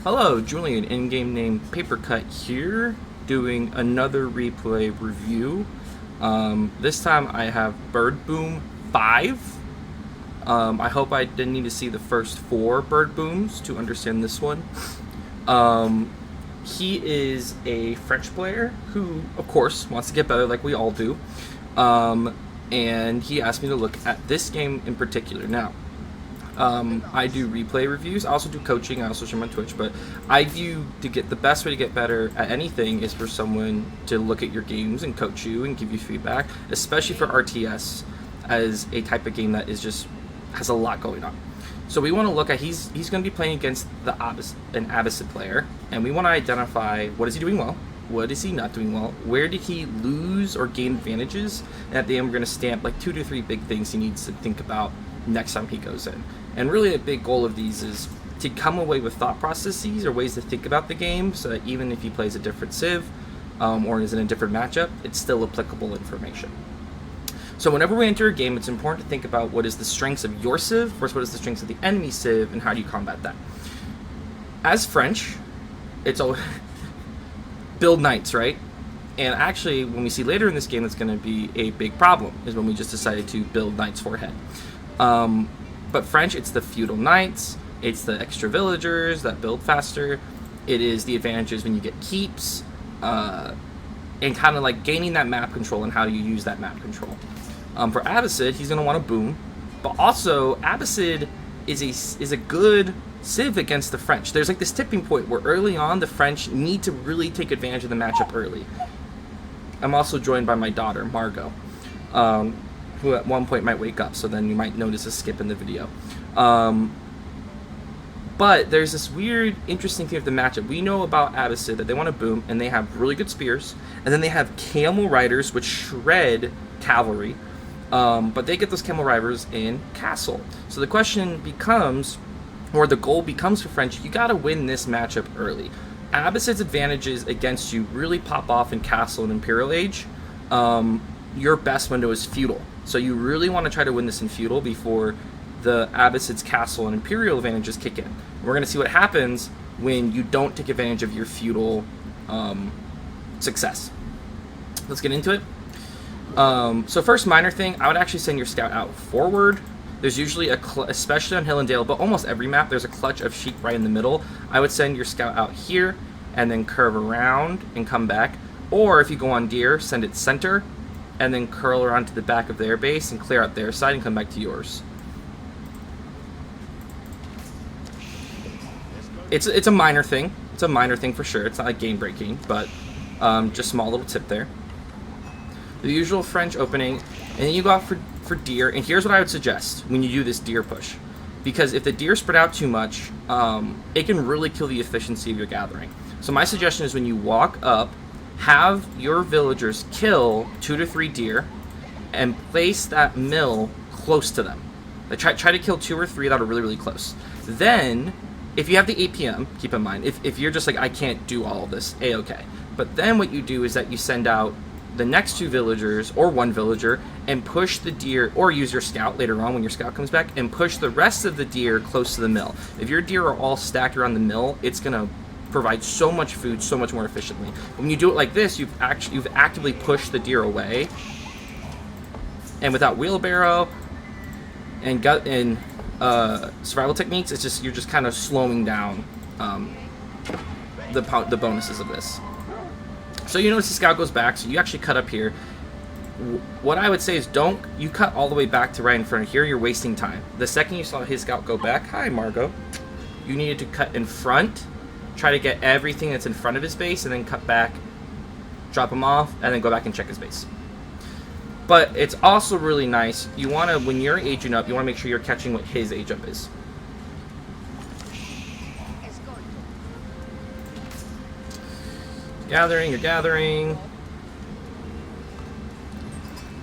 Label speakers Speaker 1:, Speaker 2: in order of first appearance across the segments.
Speaker 1: Hello, Julian, in-game name Papercut here, doing another replay review. This time I have Bird Boom 5. I hope I didn't need to see the first 4 Bird Booms to understand this one. He is a French player who, of course, wants to get better like we all do. And he asked me to look at this game in particular. Now, I do replay reviews. I also do coaching. I also stream on Twitch. But I view the best way to get better at anything is for someone to look at your games and coach you and give you feedback, especially for RTS as a type of game that is just has a lot going on. So we want to look at he's going to be playing against an Abbasid player, and we want to identify what is he doing well, what is he not doing well, where did he lose or gain advantages, and at the end we're going to stamp like 2 to 3 big things he needs to think about next time he goes in. And really a big goal of these is to come away with thought processes or ways to think about the game, so that even if he plays a different civ or is in a different matchup, it's still applicable information. So whenever we enter a game, it's important to think about what is the strengths of your civ versus what is the strengths of the enemy civ, and how do you combat that. As French, it's all build knights, right? And actually, when we see later in this game, that's going to be a big problem, is when we just decided to build knights forehead. But French, it's the feudal knights, it's the extra villagers that build faster, it is the advantages when you get keeps, and kind of like gaining that map control and how do you use that map control. For Abbasid, he's going to want to boom, but also Abbasid is a good civ against the French. There's like this tipping point where early on the French need to really take advantage of the matchup early. I'm also joined by my daughter, Margot, who at one point might wake up, so then you might notice a skip in the video. But there's this weird, interesting thing of the matchup. We know about Abbasid that they want to boom, and they have really good spears, and then they have camel riders, which shred cavalry, but they get those camel riders in castle. So the question becomes, or the goal becomes for French, you gotta win this matchup early. Abbasid's advantages against you really pop off in castle and Imperial Age. Your best window is feudal. So you really want to try to win this in feudal before the Abbasid's castle and Imperial advantages kick in. We're going to see what happens when you don't take advantage of your feudal success. Let's get into it. So first minor thing, I would actually send your scout out forward. There's usually especially on Hill and Dale, but almost every map, there's a clutch of sheep right in the middle. I would send your scout out here and then curve around and come back. Or if you go on deer, send it center and then curl around to the back of their base and clear out their side and come back to yours. It's a minor thing. It's a minor thing for sure. It's not like game breaking, but just small little tip there. The usual French opening, and then you go out for deer. And here's what I would suggest when you do this deer push, because if the deer spread out too much, it can really kill the efficiency of your gathering. So my suggestion is when you walk up, have your villagers kill 2 to 3 deer and place that mill close to them. Like try to kill 2 or 3 that are really, really close. Then, if you have the APM, keep in mind, if you're just like, I can't do all of this, A-okay. But then what you do is that you send out the next 2 villagers, or 1 villager, and push the deer, or use your scout later on when your scout comes back, and push the rest of the deer close to the mill. If your deer are all stacked around the mill, it's going to provide so much food so much more efficiently. When you do it like this, you've actively pushed the deer away, and without wheelbarrow and survival techniques, it's just you're just kind of slowing down the bonuses of this. So you notice the scout goes back, so you actually cut up here. What I would say is don't you cut all the way back to right in front of here. You're wasting time. The second you saw his scout go back, hi Margot, you needed to cut in front. Try to get everything that's in front of his base, and then cut back, drop him off, and then go back and check his base. But it's also really nice, you want to, when you're aging up, you want to make sure you're catching what his age up is. You're gathering.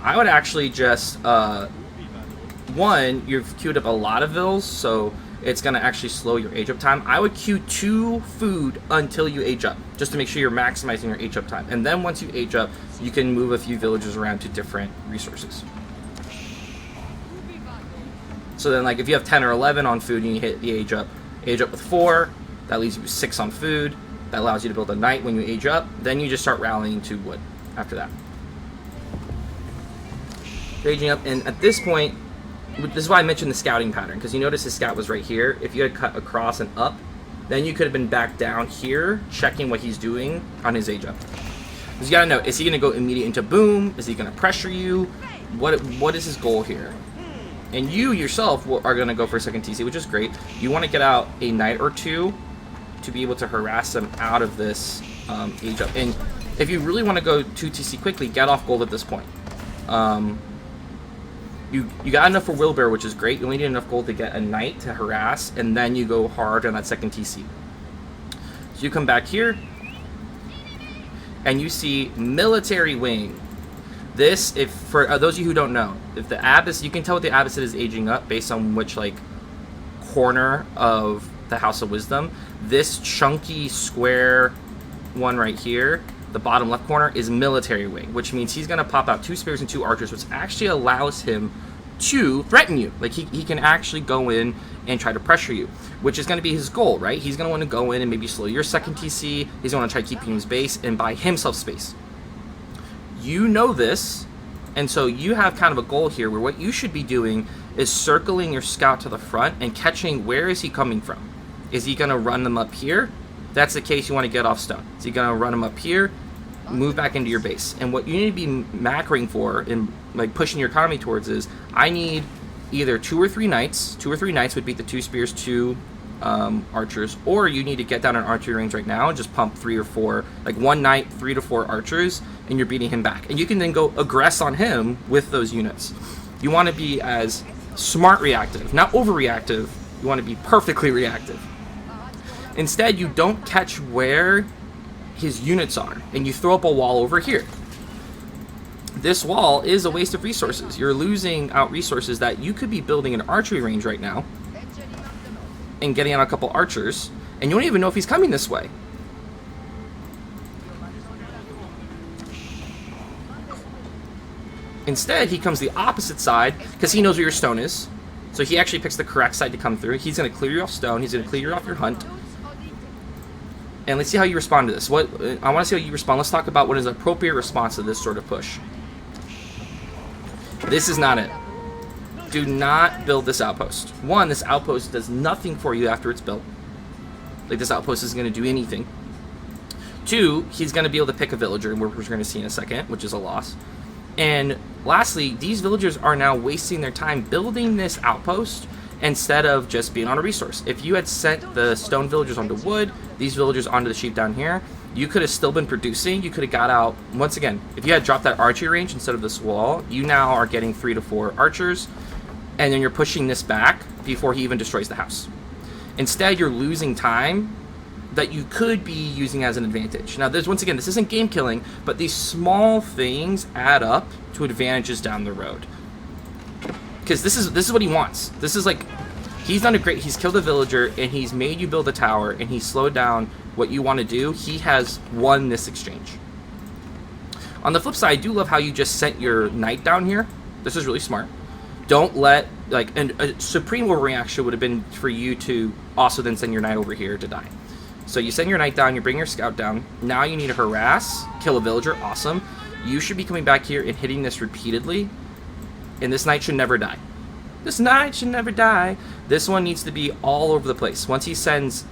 Speaker 1: I would actually just, one, you've queued up a lot of vills, so it's going to actually slow your age up time. I would queue 2 food until you age up, just to make sure you're maximizing your age up time. And then once you age up, you can move a few villagers around to different resources. So then, like, if you have 10 or 11 on food and you hit the age up with 4, That leaves you 6 on food. That allows you to build a knight when you age up. Then you just start rallying to wood after that. Aging up, and at this point, this is why I mentioned the scouting pattern, because you notice his scout was right here. If you had cut across and up, then you could have been back down here checking what he's doing on his age up. Because you gotta know, is he gonna go immediate into boom? Is he gonna pressure you? What is his goal here? And you yourself are gonna go for a second TC, which is great. You want to get out a knight or two to be able to harass them out of this age up. And if you really want to go 2 TC quickly, get off gold at this point. You got enough for Wilbur, which is great. You only need enough gold to get a knight to harass, and then you go hard on that second TC. So you come back here, and you see military wing. This, if for those of you who don't know, if the Abbasid, you can tell what the Abbasid is aging up based on which like corner of the House of Wisdom. This chunky square one right here, the bottom left corner, is military wing, which means he's going to pop out 2 spears and 2 archers, which actually allows him to threaten you. Like he can actually go in and try to pressure you, which is going to be his goal, right? He's going to want to go in and maybe slow your second TC. He's going to try keeping his base and buy himself space. You know this, and so you have kind of a goal here where what you should be doing is circling your scout to the front and catching where is he coming from. Is he going to run them up here? That's the case, you want to get off stone. Is he going to run them up here? Move back into your base. And what you need to be macroing for and like pushing your economy towards is, I need either 2 or 3 knights. 2 or 3 knights would beat the 2 spears, 2 archers, or you need to get down in archery range right now and just pump 3 or 4, like 1 knight, 3 to 4 archers, and you're beating him back. And you can then go aggress on him with those units. You want to be as smart reactive, not overreactive. You want to be perfectly reactive. Instead, you don't catch where his units are, and you throw up a wall over here. This wall is a waste of resources. You're losing out resources that you could be building an archery range right now and getting out a couple archers, and you don't even know if he's coming this way. Instead, he comes the opposite side because he knows where your stone is. So he actually picks the correct side to come through. He's going to clear you off stone. He's going to clear you off your hunt. And let's see how you respond to this. I want to see how you respond. Let's talk about what is an appropriate response to this sort of push. This is not it. Do not build this outpost. 1, this outpost does nothing for you after it's built. Like, this outpost isn't going to do anything. 2, he's going to be able to pick a villager, and we're going to see in a second, which is a loss. And lastly, these villagers are now wasting their time building this outpost instead of just being on a resource. If you had sent the stone villagers onto wood, these villagers onto the sheep down here, you could have still been producing. You could have got out, once again, if you had dropped that archery range instead of this wall, you now are getting 3 to 4 archers, and then you're pushing this back before he even destroys the house. Instead, you're losing time that you could be using as an advantage. Now, once again, this isn't game killing, but these small things add up to advantages down the road. Because this is what he wants. This is like, he's done a great, he's killed a villager, and he's made you build a tower, and he's slowed down what you want to do. He has won this exchange. On the flip side, I do love how you just sent your knight down here. This is really smart. Don't let, like, and a supreme overreaction would have been for you to also then send your knight over here to die. So you send your knight down, you bring your scout down. Now you need to harass, kill a villager, awesome. You should be coming back here and hitting this repeatedly. And this knight should never die. This knight should never die. This one needs to be all over the place. Once he sends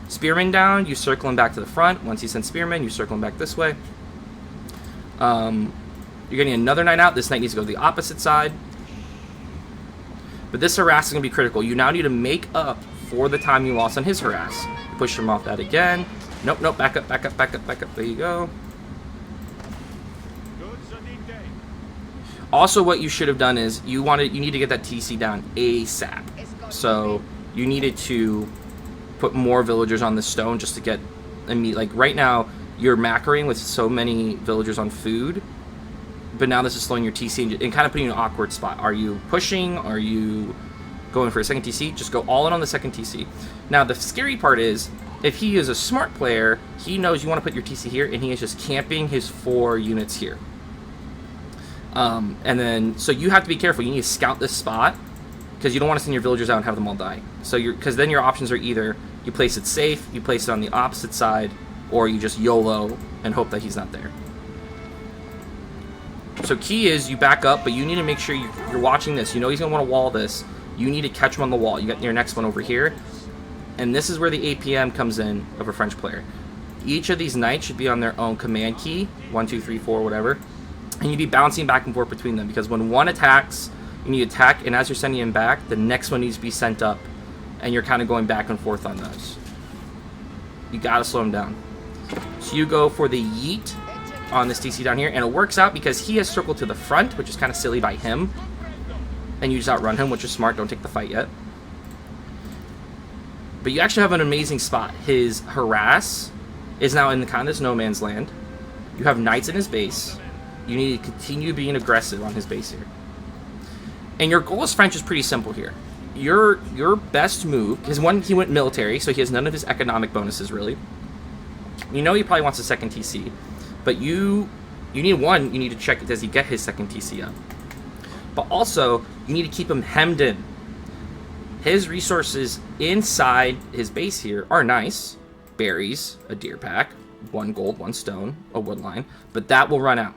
Speaker 1: spearmen down, you circle him back to the front. Once he sends spearmen, you circle him back this way. You're getting another knight out. This knight needs to go to the opposite side. But this harass is going to be critical. You now need to make up for the time you lost on his harass. Push him off that again. Nope, nope, back up, back up, back up, back up. There you go. Also, what you should have done is you need to get that TC down ASAP. So you needed to put more villagers on the stone just to get, I mean, like right now you're macroing with so many villagers on food, but now this is slowing your TC and kind of putting you in an awkward spot. Are you pushing? Are you going for a second TC? Just go all in on the second TC. Now the scary part is, if he is a smart player, he knows you want to put your TC here, and he is just camping his 4 units here. And then, so you have to be careful. You need to scout this spot, because you don't want to send your villagers out and have them all die. So because then your options are either You place it safe, you place it on the opposite side, or you just YOLO and hope that he's not there. So key is you back up, but you need to make sure you're watching this. You know he's going to want to wall this. You need to catch him on the wall. You got your next one over here. And this is where the APM comes in of a French player. Each of these knights should be on their own command key. 1, 2, 3, 4, whatever. And you'd be bouncing back and forth between them. Because when one attacks, you need to attack. And as you're sending him back, the next one needs to be sent up. And you're kind of going back and forth on those. You got to slow him down. So you go for the yeet on this DC down here. And it works out because he has circled to the front, which is kind of silly by him. And you just outrun him, which is smart. Don't take the fight yet. But you actually have an amazing spot. His harass is now in the kind of this no man's land. You have knights in his base. You need to continue being aggressive on his base here. And your goal as French is pretty simple here. Your best move, because one, he went military, so he has none of his economic bonuses really. You know he probably wants a second TC. But you need one, you need to check, does he get his second TC up? But also, you need to keep him hemmed in. His resources inside his base here are nice. Berries, a deer pack, 1 gold, 1 stone, a wood line. But that will run out.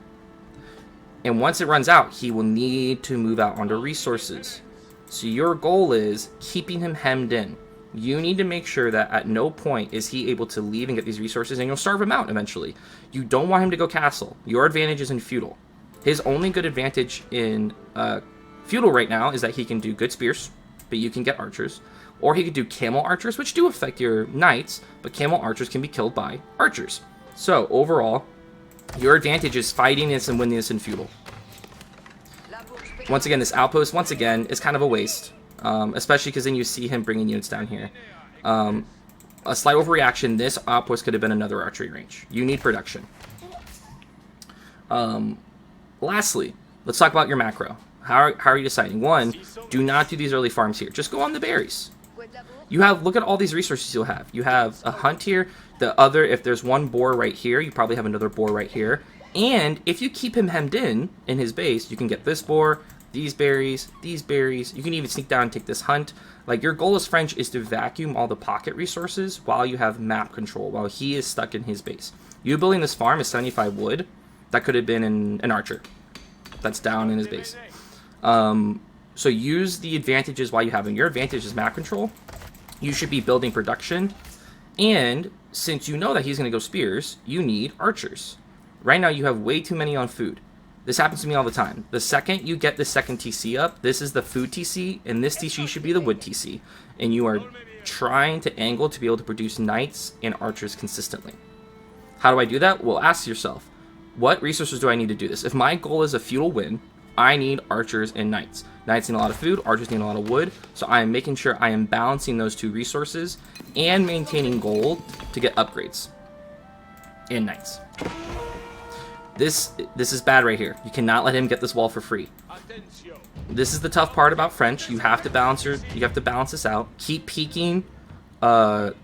Speaker 1: And once it runs out, he will need to move out onto resources. So your goal is keeping him hemmed in. You need to make sure that at no point is he able to leave and get these resources, and you'll starve him out eventually. You don't want him to go castle. Your advantage is in feudal. His only good advantage in feudal right now is that he can do good spears, but you can get archers. Or he could do camel archers, which do affect your knights, but camel archers can be killed by archers. So overall, your advantage is fighting this and winning this in feudal. Once again, this outpost, once again, is kind of a waste. Especially because then you see him bringing units down here. A slight overreaction, this outpost could have been another archery range. You need production. Lastly, let's talk about your macro. How are you deciding? One, do not do these early farms here. Just go on the berries. You have, look at all these resources you'll have. You have a hunt here. The other, if there's one boar right here, you probably have another boar right here. And if you keep him hemmed in his base, you can get this boar, these berries, these berries. You can even sneak down and take this hunt. Like, your goal as French is to vacuum all the pocket resources while you have map control, while he is stuck in his base. You building this farm is 75 wood. That could have been an archer that's down in his base. So use the advantages while you have them. Your advantage is map control. You should be building production. And since you know that he's going to go spears, you need archers. Right now you have way too many on food. This happens to me all the time. The second you get the second TC up, this is the food TC, and this TC should be the wood TC. And you are trying to angle to be able to produce knights and archers consistently. How do I do that? Well, ask yourself, what resources do I need to do this? If my goal is a feudal win, I need archers and knights. Knights need a lot of food, archers need a lot of wood, so I am making sure I am balancing those two resources and maintaining gold to get upgrades and knights. This is bad right here. You cannot let him get this wall for free. This is the tough part about French. You have to balance this out. Keep peeking the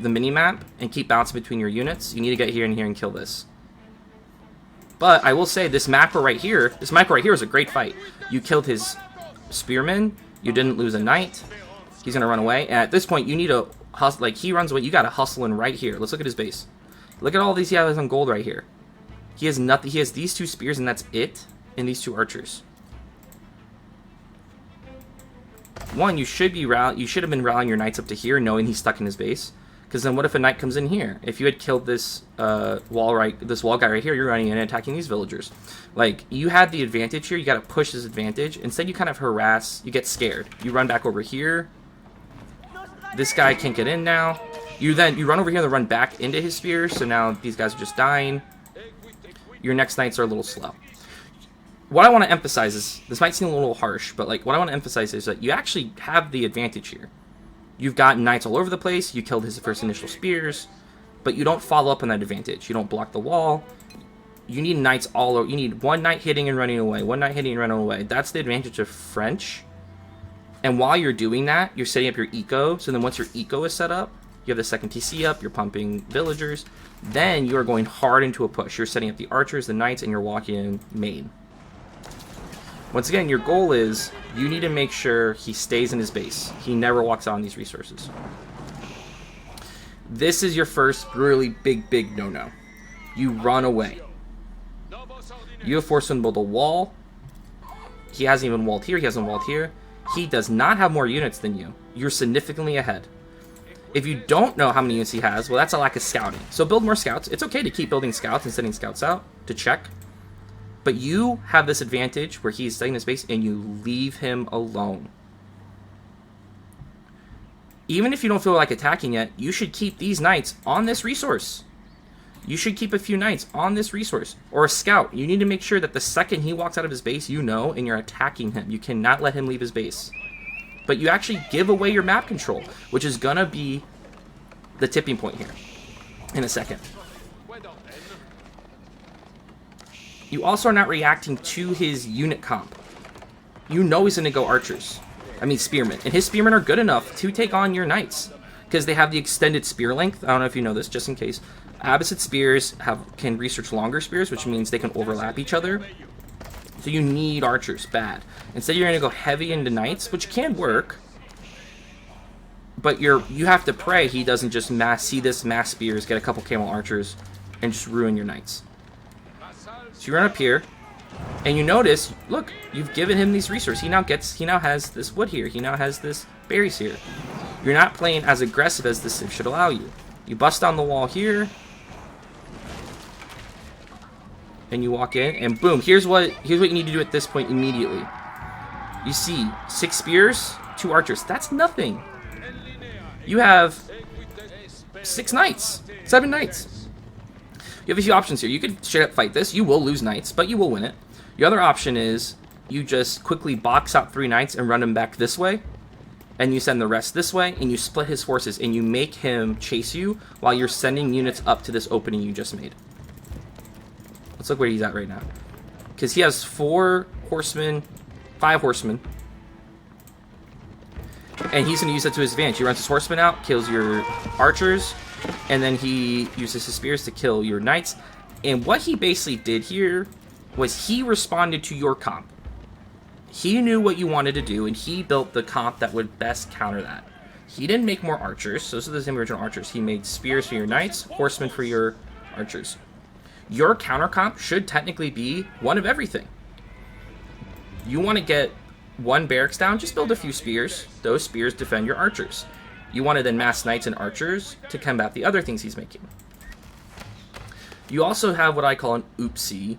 Speaker 1: mini-map and keep bouncing between your units. You need to get here and here and kill this. But I will say this macro right here is a great fight. You killed his spearman. You didn't lose a knight. He's gonna run away. And at this point, you need to hustle. Like, he runs away. You gotta hustle in right here. Let's look at his base. Look at all these he has on gold right here. He has nothing. He has these 2 spears, and that's it. And these 2 archers. One, you should have been rallying your knights up to here, knowing he's stuck in his base. Because then what if a knight comes in here? If you had killed this wall guy right here, you're running in and attacking these villagers. Like, you had the advantage here. You got to push this advantage. Instead, you kind of harass. You get scared. You run back over here. This guy can't get in now. You run over here and run back into his spears. So now these guys are just dying. Your next knights are a little slow. What I want to emphasize is, this might seem a little harsh, but like, what I want to emphasize is that you actually have the advantage here. You've got knights all over the place. You killed his first initial spears, but you don't follow up on that advantage. You don't block the wall. You need knights all over. You need one knight hitting and running away. One knight hitting and running away. That's the advantage of French. And while you're doing that, you're setting up your eco. So then once your eco is set up, you have the second TC up, you're pumping villagers. Then you are going hard into a push. You're setting up the archers, the knights, and you're walking in main. Once again, your goal is you need to make sure he stays in his base. He never walks out on these resources. This is your first really big no-no. You run away. You have forced him to build a wall. He hasn't even walled here. He hasn't walled here. He does not have more units than you. You're significantly ahead. If you don't know how many units he has, well, that's a lack of scouting. So build more scouts. It's okay to keep building scouts and sending scouts out to check. But you have this advantage where he's studying his base and you leave him alone. Even if you don't feel like attacking yet, you should keep these knights on this resource. You should keep a few knights on this resource. Or a scout. You need to make sure that the second he walks out of his base, you know, and you're attacking him. You cannot let him leave his base. But you actually give away your map control, which is going to be the tipping point here in a second. You also are not reacting to his unit comp. You know he's going to go archers. I mean spearmen. And his spearmen are good enough to take on your knights. Because they have the extended spear length. I don't know if you know this, just in case. Abbasid spears can research longer spears, which means they can overlap each other. So you need archers, bad. Instead you're going to go heavy into knights, which can work. But you have to pray he doesn't just see this mass spears, get a couple camel archers, and just ruin your knights. So you run up here, and you notice, look, you've given him these resources. He now has this wood here. He now has this berries here. You're not playing as aggressive as the Civ should allow you. You bust down the wall here, and you walk in, and boom, here's what you need to do at this point immediately. You see 6 spears, 2 archers. That's nothing. You have 6 knights, 7 knights. You have a few options here. You could straight up fight this. You will lose knights, but you will win it. Your other option is you just quickly box out 3 knights and run them back this way, and you send the rest this way, and you split his forces, and you make him chase you while you're sending units up to this opening you just made. Let's look where he's at right now. Because he has 4 horsemen, 5 horsemen. And he's going to use that to his advantage. He runs his horsemen out, kills your archers, and then he uses his spears to kill your knights. And what he basically did here was he responded to your comp. He knew what you wanted to do, and he built the comp that would best counter that. He didn't make more archers. Those are the same original archers. He made spears for your knights, horsemen for your archers. Your counter comp should technically be one of everything. You want to get 1 barracks down, just build a few spears. Those spears defend your archers. You want to then mass knights and archers to combat the other things he's making. You also have what I call an oopsie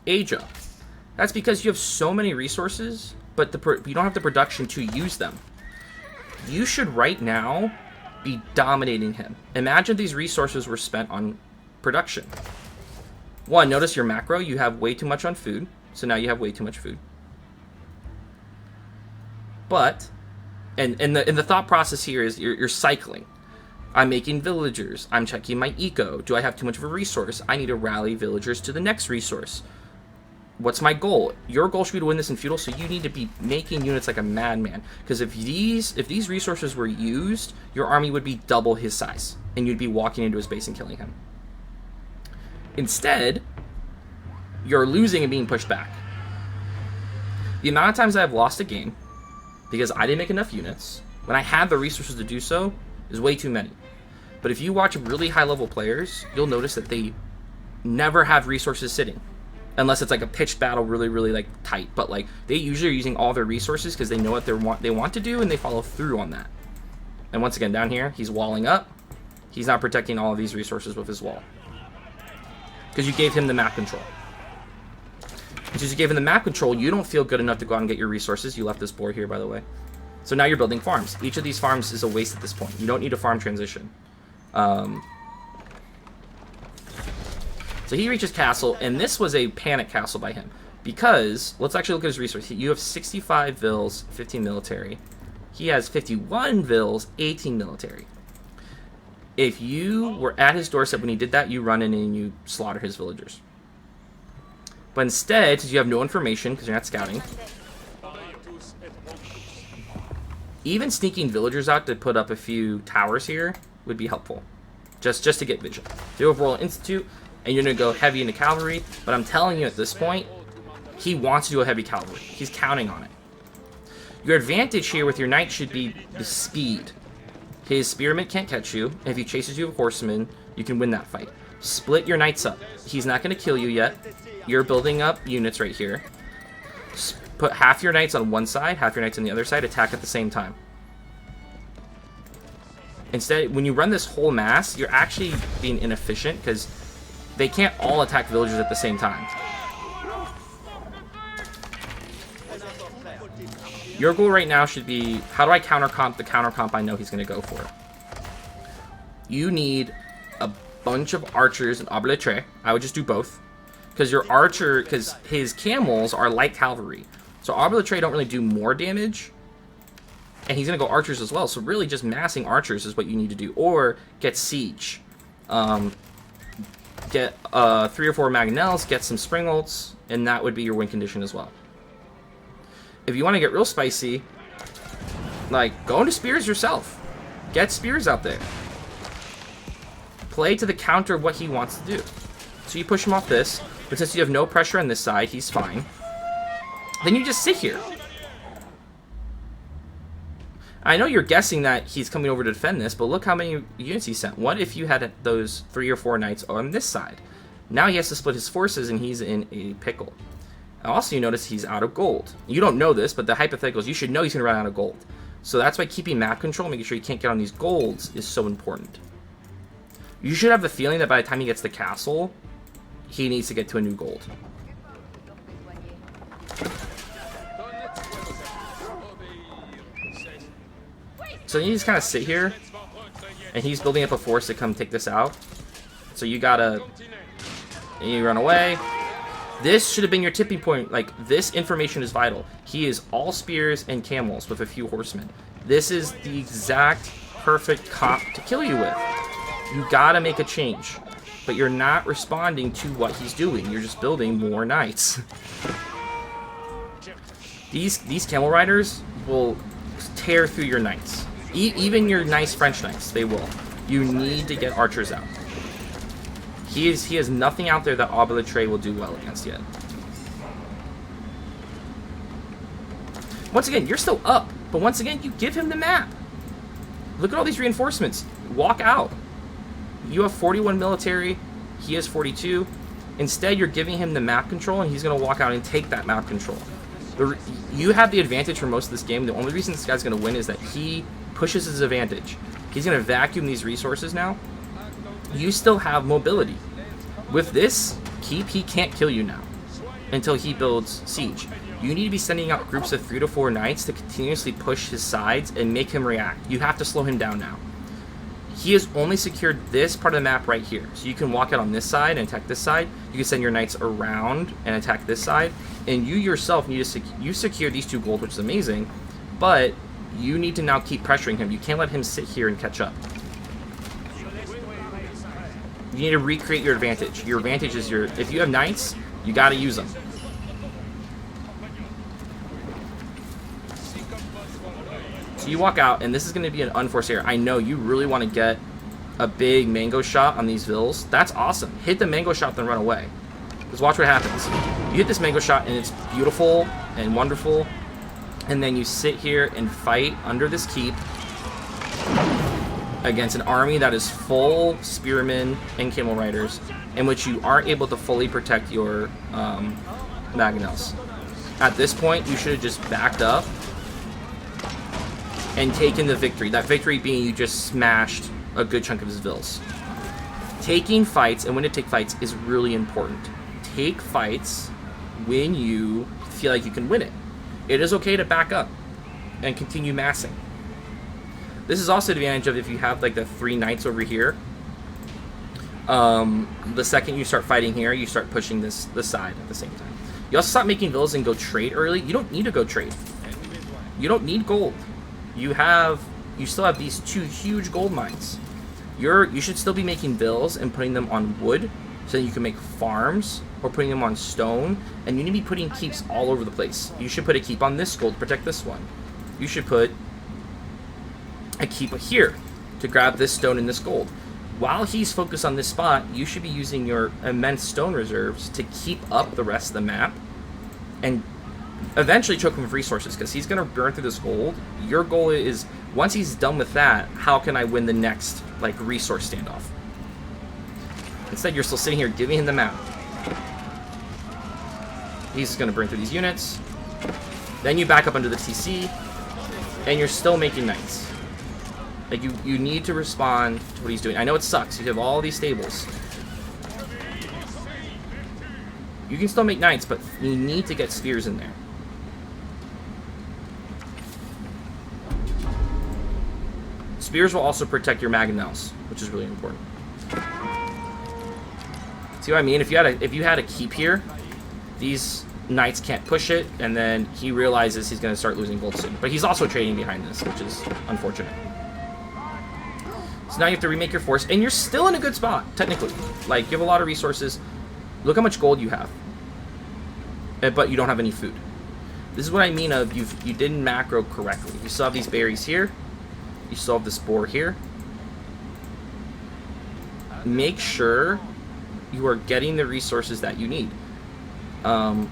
Speaker 1: age up. That's because you have so many resources, but you don't have the production to use them. You should right now be dominating him. Imagine these resources were spent on production. 1, notice your macro. You have way too much on food, so now you have way too much food. But, and the thought process here is you're cycling. I'm making villagers. I'm checking my eco. Do I have too much of a resource? I need to rally villagers to the next resource. What's my goal? Your goal should be to win this in feudal, so you need to be making units like a madman. Because if these resources were used, your army would be double his size, and you'd be walking into his base and killing him. Instead, you're losing and being pushed back. The amount of times I've lost a game because I didn't make enough units when I had the resources to do so is way too many. But if you watch really high-level players, you'll notice that they never have resources sitting. Unless it's like a pitched battle really like tight. But like they usually are using all their resources because they know what they want to do and they follow through on that. And once again, down here, he's walling up. He's not protecting all of these resources with his wall. Because you gave him the map control. Since you gave him the map control, you don't feel good enough to go out and get your resources. You left this board here, by the way. So now you're building farms. Each of these farms is a waste at this point. You don't need a farm transition. So he reaches castle, and this was a panic castle by him. Because, let's actually look at his resources. You have 65 vills, 15 military. He has 51 vills, 18 military. If you were at his doorstep when he did that, you run in and you slaughter his villagers. But instead, since you have no information, because you're not scouting, even sneaking villagers out to put up a few towers here would be helpful. Just to get vision. Do a Royal Institute, and you're going to go heavy into cavalry, but I'm telling you at this point, he wants to do a heavy cavalry. He's counting on it. Your advantage here with your knight should be the speed. His spearmint can't catch you, and if he chases you with horsemen, you can win that fight. Split your knights up. He's not going to kill you yet. You're building up units right here. Put half your knights on one side, half your knights on the other side, attack at the same time. Instead, when you run this whole mass, you're actually being inefficient because they can't all attack villagers at the same time. Your goal right now should be, how do I counter-comp the counter-comp I know he's going to go for? You need a bunch of archers and arbalètres. I would just do both. Because your archer, because his camels are light cavalry. So arbalètres don't really do more damage. And he's going to go archers as well. So really just massing archers is what you need to do. Or get siege. Get 3 or 4 mangonels, get some spring ults, and that would be your win condition as well. If you want to get real spicy, like, go into spears yourself. Get spears out there. Play to the counter of what he wants to do. So you push him off this, but since you have no pressure on this side, he's fine. Then you just sit here. I know you're guessing that he's coming over to defend this, but look how many units he sent. What if you had those 3 or 4 knights on this side? Now he has to split his forces, and he's in a pickle. Also, you notice he's out of gold. You don't know this, but the hypotheticals, you should know he's going to run out of gold. So that's why keeping map control, making sure you can't get on these golds, is so important. You should have the feeling that by the time he gets the castle, he needs to get to a new gold. So you just kind of sit here, and he's building up a force to come take this out. So you gotta... And you run away. This should have been your tipping point. Like, this information is vital. He is all spears and camels with a few horsemen. This is the exact perfect comp to kill you with. You gotta make a change. But you're not responding to what he's doing. You're just building more knights. These camel riders will tear through your knights. Even your nice French knights, they will. You need to get archers out. He has nothing out there that arbalètre will do well against yet. Once again, you're still up, but once again, you give him the map. Look at all these reinforcements. Walk out. You have 41 military. He has 42. Instead, you're giving him the map control, and he's going to walk out and take that map control. You have the advantage for most of this game. The only reason this guy's going to win is that he pushes his advantage. He's going to vacuum these resources now. You still have mobility. With this keep, he can't kill you now until he builds siege. You need to be sending out groups of 3 to 4 knights to continuously push his sides and make him react. You have to slow him down now. He has only secured this part of the map right here. So you can walk out on this side and attack this side. You can send your knights around and attack this side. And you yourself need to you secure these 2 gold, which is amazing. But you need to now keep pressuring him. You can't let him sit here and catch up. You need to recreate your advantage. Your advantage is if you have knights, you got to use them. So you walk out, and this is going to be an unforced error. I know you really want to get a big mango shot on these vills. That's awesome. Hit the mango shot, then run away. Because watch what happens. You hit this mango shot, and it's beautiful and wonderful. And then you sit here and fight under this keep against an army that is full spearmen and camel riders, in which you aren't able to fully protect your mangonels. At this point, you should have just backed up and taken the victory. That victory being you just smashed a good chunk of his vills. Taking fights, and when to take fights, is really important. Take fights when you feel like you can win it. It is okay to back up and continue massing. This is also the advantage of if you have like the 3 knights over here. The second you start fighting here, you start pushing this side at the same time. You also stop making villas and go trade early. You don't need to go trade. You don't need gold. You still have these 2 huge gold mines. You should still be making villas and putting them on wood so that you can make farms, or putting them on stone. And you need to be putting keeps all over the place. You should put a keep on this gold to protect this one. You should put a keep here to grab this stone and this gold. While he's focused on this spot, you should be using your immense stone reserves to keep up the rest of the map and eventually choke him with resources, because he's going to burn through this gold. Your goal is, once he's done with that, how can I win the next, like, resource standoff? Instead, you're still sitting here giving him the map. He's going to burn through these units. Then you back up under the TC, and you're still making knights. Like, you need to respond to what he's doing. I know it sucks. You have all these stables. You can still make knights, but you need to get spears in there. Spears will also protect your mangonels, which is really important. See what I mean? If you had a keep here, these knights can't push it, and then he realizes he's going to start losing gold soon. But he's also trading behind this, which is unfortunate. So now you have to remake your force, and you're still in a good spot, technically. Like, you have a lot of resources. Look how much gold you have. But you don't have any food. This is what I mean of you didn't macro correctly. You still have these berries here. You still have this boar here. Make sure you are getting the resources that you need. I'm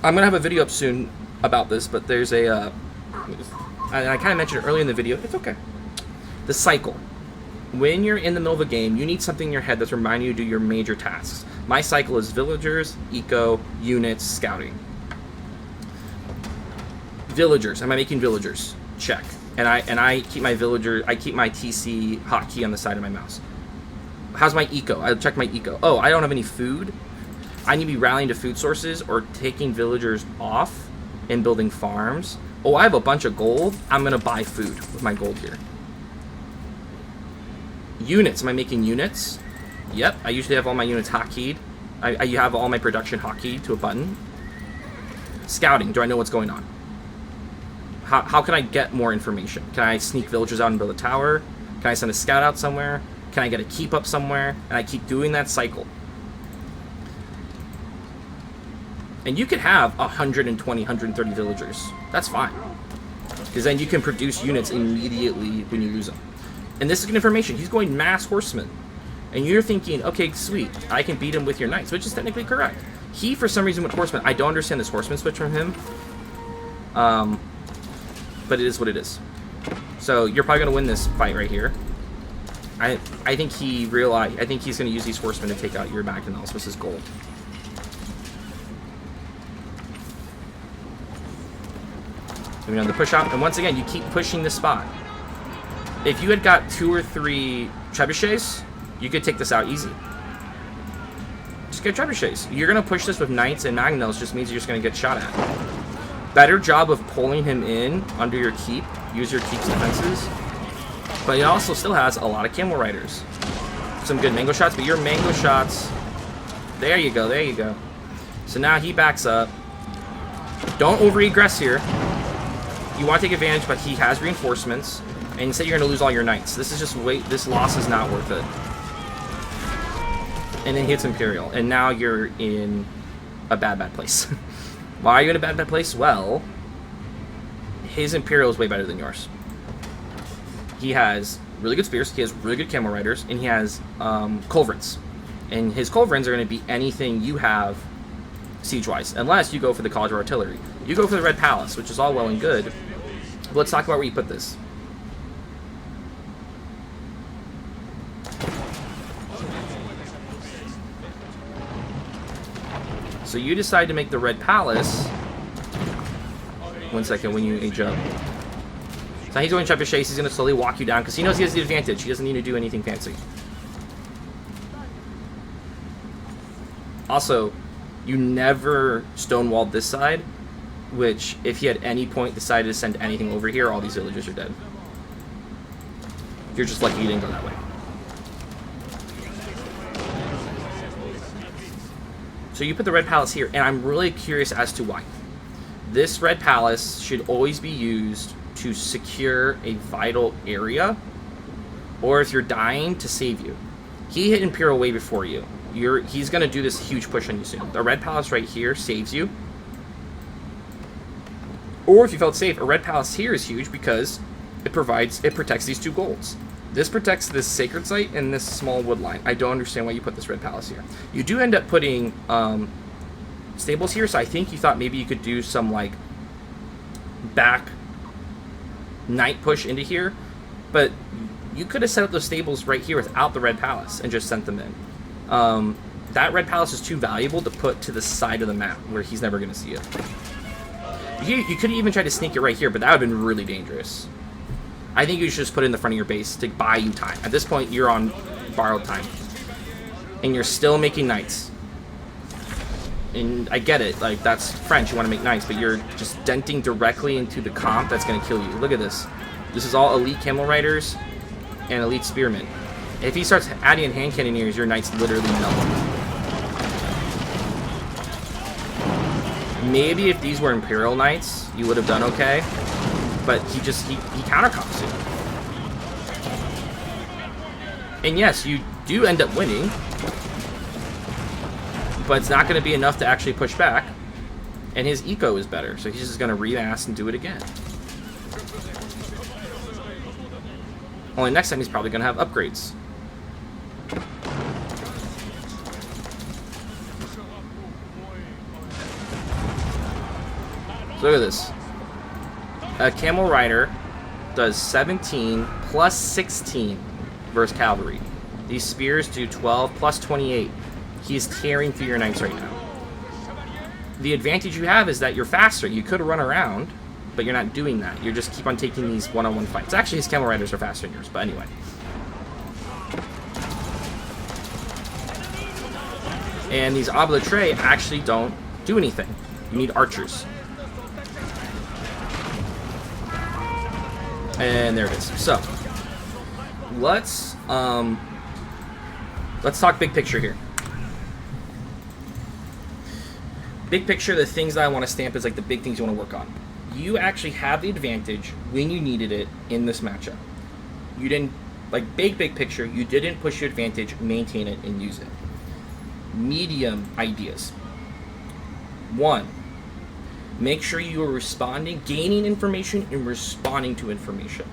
Speaker 1: going to have a video up soon about this, but there's a... and I kind of mentioned it earlier in the video. It's okay. The cycle. When you're in the middle of a game, you need something in your head that's reminding you to do your major tasks. My cycle is villagers, eco, units, scouting. Villagers. Am I making villagers? Check. And I keep my villager. I keep my TC hotkey on the side of my mouse. How's my eco? I check my eco. Oh, I don't have any food. I need to be rallying to food sources or taking villagers off and building farms. Oh, I have a bunch of gold. I'm gonna buy food with my gold here. Units. Am I making units? Yep. I usually have all my units hotkeyed. I have all my production hotkeyed to a button. Scouting. Do I know what's going on? How can I get more information? Can I sneak villagers out and build a tower? Can I send a scout out somewhere? Can I get a keep up somewhere? And I keep doing that cycle. And you could have 120, 130 villagers. That's fine. Because then you can produce units immediately when you lose them. And this is good information. He's going mass horsemen. And you're thinking, okay, sweet. I can beat him with your knights, which is technically correct. He, for some reason, went horsemen. I don't understand this horseman switch from him. But it is what it is. So you're probably going to win this fight right here. I think he realized. I think he's going to use these horsemen to take out your mangonels, which is gold. Moving on to push out, and once again, you keep pushing this spot. If you had got 2 or 3 trebuchets, you could take this out easy. Just get trebuchets. You're going to push this with knights and mangonels, just means you're just going to get shot at. Better job of pulling him in under your keep. Use your keep's defenses. But he also still has a lot of camel riders. Some good mango shots, but your mango shots... There you go, there you go. So now he backs up. Don't over-egress here. You want to take advantage, but he has reinforcements. And instead you're going to lose all your knights. This is just wait. This loss is not worth it. And then he hits Imperial. And now you're in a bad, bad place. Why are you in a bad, bad place? Well, his Imperial is way better than yours. He has really good spears, he has really good camel riders, and he has culverins. And his culverins are going to be anything you have siege-wise, unless you go for the College of Artillery. You go for the Red Palace, which is all well and good. But let's talk about where you put this. So you decide to make the Red Palace. 1 second, when you age up. So he's going trebuchets, he's going to slowly walk you down, because he knows he has the advantage. He doesn't need to do anything fancy. Also, you never stonewalled this side, which, if he at any point decided to send anything over here, all these villagers are dead. You're just lucky you didn't go that way. So you put the Red Palace here, and I'm really curious as to why. This Red Palace should always be used to secure a vital area, or if you're dying, to save you. He hit Imperial way before you. He's going to do this huge push on you soon. The Red Palace right here saves you. Or if you felt safe, a Red Palace here is huge because it protects these 2 golds. This protects this sacred site and this small wood line. I don't understand why you put this Red Palace here. You do end up putting stables here, so I think you thought maybe you could do some like back knight push into here, but you could have set up those stables right here without the red palace and just sent them in. That red palace is too valuable to put to the side of the map where he's never going to see it. You could even try to sneak it right here, but that would have been really dangerous. I think you should just put it in the front of your base to buy you time. At this point, you're on borrowed time. And you're still making knights. And I get it, like, that's French, you want to make knights, but you're just denting directly into the comp that's going to kill you. Look at this. This is all elite camel riders and elite spearmen. If he starts adding in hand cannoneers, your knights literally melt. Maybe if these were Imperial Knights, you would have done okay. But he countercomps it. And yes, you do end up winning. But it's not going to be enough to actually push back. And his eco is better, so he's just going to remass and do it again. Only next time he's probably going to have upgrades. Look at this. A camel rider does 17 plus 16 versus cavalry. These spears do 12 plus 28. He's tearing through your knights right now. The advantage you have is that you're faster. You could run around, but you're not doing that. You just keep on taking these one-on-one fights. Actually, his camel riders are faster than yours, but anyway. And these Abbasid actually don't do anything. You need archers. And there it is. So, let's talk big picture here. Big picture, the things that I want to stamp is like the big things you want to work on. You actually have the advantage when you needed it in this matchup. You didn't, like big picture, you didn't push your advantage, maintain it, and use it. Medium ideas. 1. Make sure you are responding, gaining information, and responding to information.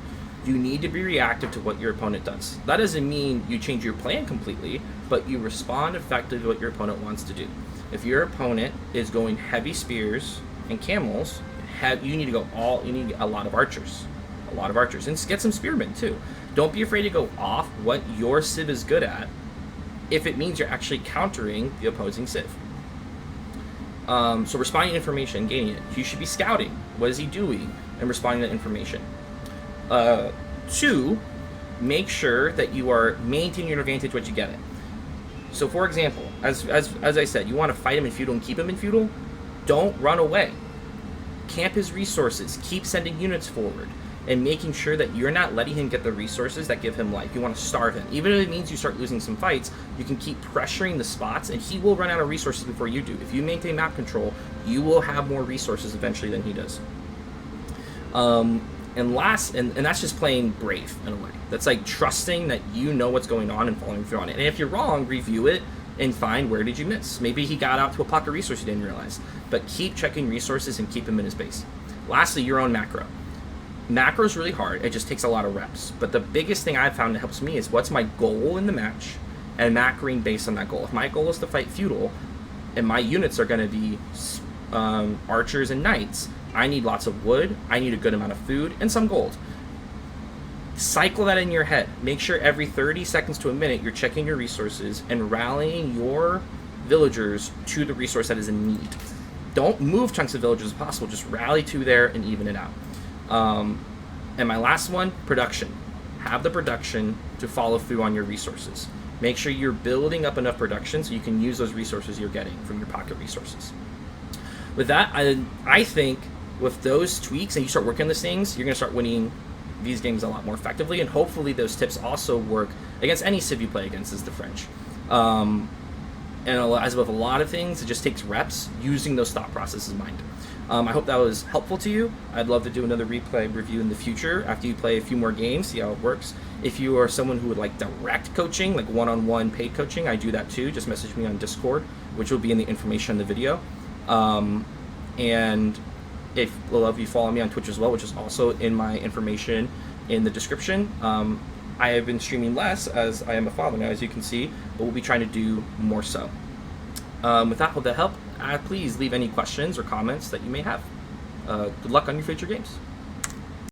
Speaker 1: You need to be reactive to what your opponent does. That doesn't mean you change your plan completely, but you respond effectively to what your opponent wants to do. If your opponent is going heavy spears and camels, you need to go you need a lot of archers. A lot of archers. And get some spearmen too. Don't be afraid to go off what your civ is good at if it means you're actually countering the opposing civ. So responding to information, gaining it. You should be scouting. What is he doing? And responding to information. 2, make sure that you are maintaining your advantage when you get it. So for example, as I said, you want to fight him in feudal and keep him in feudal. Don't run away. Camp his resources. Keep sending units forward. And making sure that you're not letting him get the resources that give him life. You want to starve him. Even if it means you start losing some fights, you can keep pressuring the spots, and he will run out of resources before you do. If you maintain map control, you will have more resources eventually than he does. And that's just playing brave in a way. That's like trusting that you know what's going on and following through on it. And if you're wrong, review it and find where did you miss. Maybe he got out to a pocket resource you didn't realize. But keep checking resources and keep him in his base. Lastly, your own macro. Macro is really hard. It just takes a lot of reps. But the biggest thing I've found that helps me is what's my goal in the match and macroing based on that goal. If my goal is to fight feudal and my units are going to be archers and knights, I need lots of wood, I need a good amount of food, and some gold. Cycle that in your head. Make sure every 30 seconds to a minute you're checking your resources and rallying your villagers to the resource that is in need. Don't move chunks of villagers as possible, just rally to there and even it out. And my last one, production. Have the production to follow through on your resources. Make sure you're building up enough production so you can use those resources you're getting from your pocket resources. With that, I think with those tweaks and you start working on these things, you're going to start winning these games a lot more effectively, and hopefully those tips also work against any civ you play against as the French. And as with a lot of things, it just takes reps using those thought processes in mind. I hope that was helpful to you. I'd love to do another replay review in the future after you play a few more games, see how it works. If you are someone who would like direct coaching, like one-on-one paid coaching, I do that too. Just message me on Discord, which will be in the information in the video. And if you follow me on Twitch as well, which is also in my information in the description. I have been streaming less as I am a father now, as you can see, but we'll be trying to do more so. With that, hope that helped. please leave any questions or comments that you may have. Good luck on your future games.